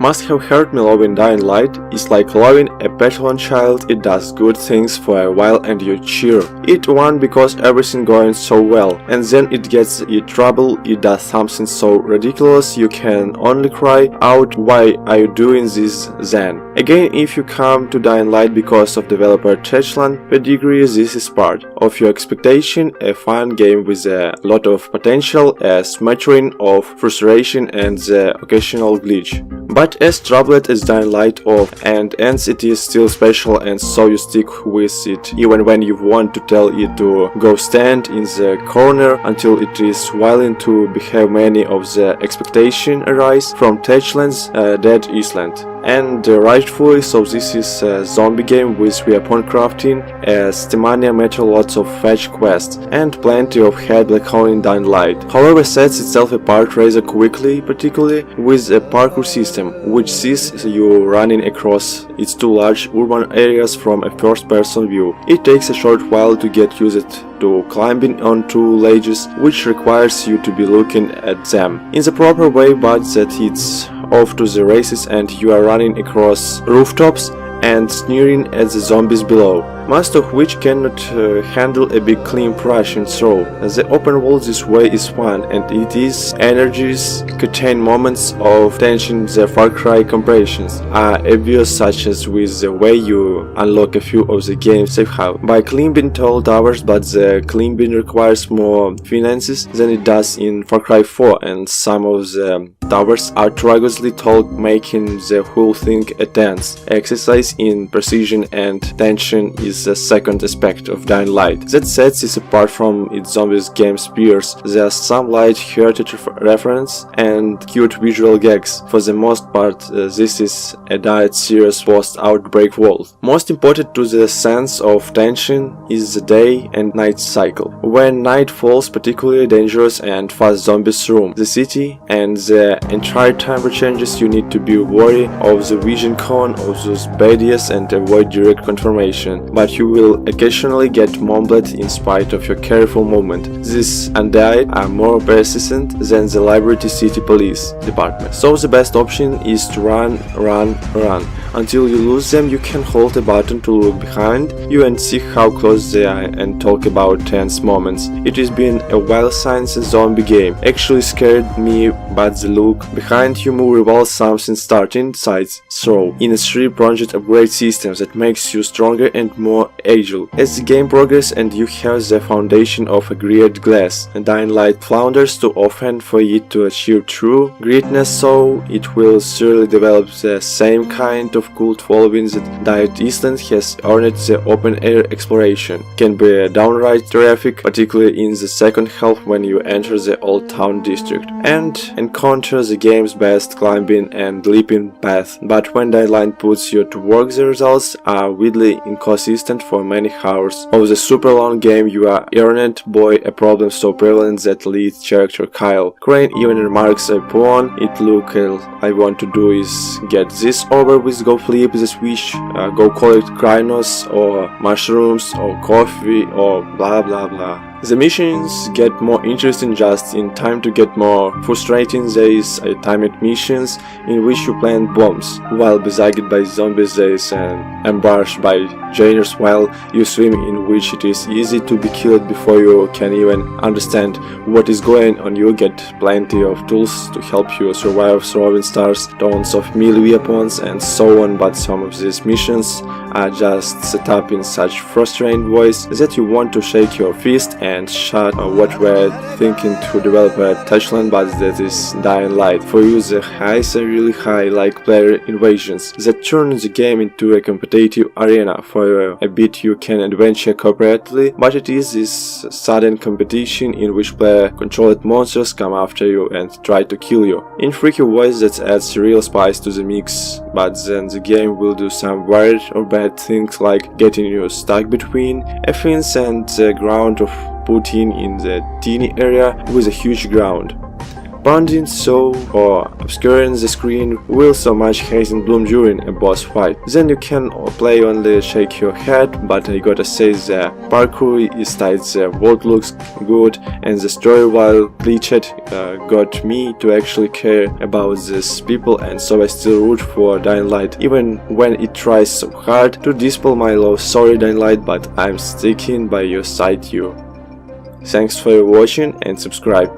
Must have heard me loving Dying Light is like loving a petulant child. It does good things for a while and you cheer. It won because everything going so well, and then it gets in trouble. It does something so ridiculous you can only cry out, why are you doing this then? Again, if you come to Dying Light because of developer Techland pedigree, this is part of your expectation, a fun game with a lot of potential, a smattering of frustration and the occasional glitch. But as troubled as Dying Light of and ends, it is still special, and so you stick with it even when you want to tell it to go stand in the corner until it is willing to behave. Many of the expectations arise from Techland's Dead Island. And rightfully so. This is a zombie game with weapon crafting, a stamina meter, lots of fetch quests, and plenty of head black hole in Dying Light. However, sets itself apart rather quickly, particularly with a parkour system, which sees you running across its two large urban areas from a first-person view. It takes a short while to get used to climbing on two ledges, which requires you to be looking at them in the proper way, but that it's off to the races and you are running across rooftops and sneering at the zombies below, most of which cannot handle a big clean Prussian throw. The open world this way is fun, and it is energies contain moments of tension. The Far Cry comparisons are obvious, such as with the way you unlock a few of the game's safe house by climbing tall towers, but the climbing requires more finances than it does in Far Cry 4, and some of the towers are ruggedly tall, making the whole thing a tense exercise in precision, and tension is the second aspect of Dying Light that sets it apart from its zombies game's peers. There are some light-hearted reference and cute visual gags. For the most part, this is a diet serious post-outbreak world. Most important to the sense of tension is the day and night cycle. When night falls, particularly dangerous and fast zombies roam the city, and the entire time changes. You need to be wary of the vision cone of those badias and avoid direct confirmation, but you will occasionally get mumbled in spite of your careful movement. These undead are more persistent than the Liberty City Police Department, so the best option is to run until you lose them. You can hold a button to look behind you and see how close they are and talk about tense moments. It has been a while since a zombie game actually scared me, but the look behind you move reveals something starting sides throw in a 3-pronged upgrade system that makes you stronger and more agile. As the game progresses and you have the foundation of a great glass, and Dying Light flounders too often for it to achieve true greatness, so it will surely develop the same kind of cult following that Dead Island has earned. The open-air exploration can be downright terrific, particularly in the second half when you enter the Old Town district and encounter the game's best climbing and leaping path. But when Dying Light puts you to work, the results are widely inconsistent. For many hours of the super long game, you are earned boy, a problem so prevalent that lead character Kyle Crane even remarks upon it. Look, all I want to do is get this over with, go flip the switch, go collect Krynos or mushrooms or coffee or blah blah blah. The missions get more interesting just in time to get more frustrating. There is timed missions in which you plant bombs while beset by zombies. There is an ambush by jailers while you swim, in which it is easy to be killed before you can even understand what is going on. You get plenty of tools to help you survive, throwing stars, tons of melee weapons and so on, but some of these missions are just set up in such frustrating ways that you want to shake your fist and shout what we're thinking to developer Techland, but that is Dying Light. For you, the highs are really high, like player invasions that turn the game into a competitive arena. For a bit you can adventure cooperatively, but it is this sudden competition in which player controlled monsters come after you and try to kill you in freaky ways that adds real spice to the mix. But then the game will do some weird or bad things like getting you stuck between a fence and the ground, of putting in the teeny area with a huge ground. Pounding so or obscuring the screen will so much hasten bloom during a boss fight. Then you can play only shake your head, but I gotta say the parkour is tight, the world looks good, and the story, while glitched, got me to actually care about these people, and so I still root for Dying Light, even when it tries so hard to dispel my love. Sorry Dying Light, but I'm sticking by your side, you. Thanks for watching and subscribe.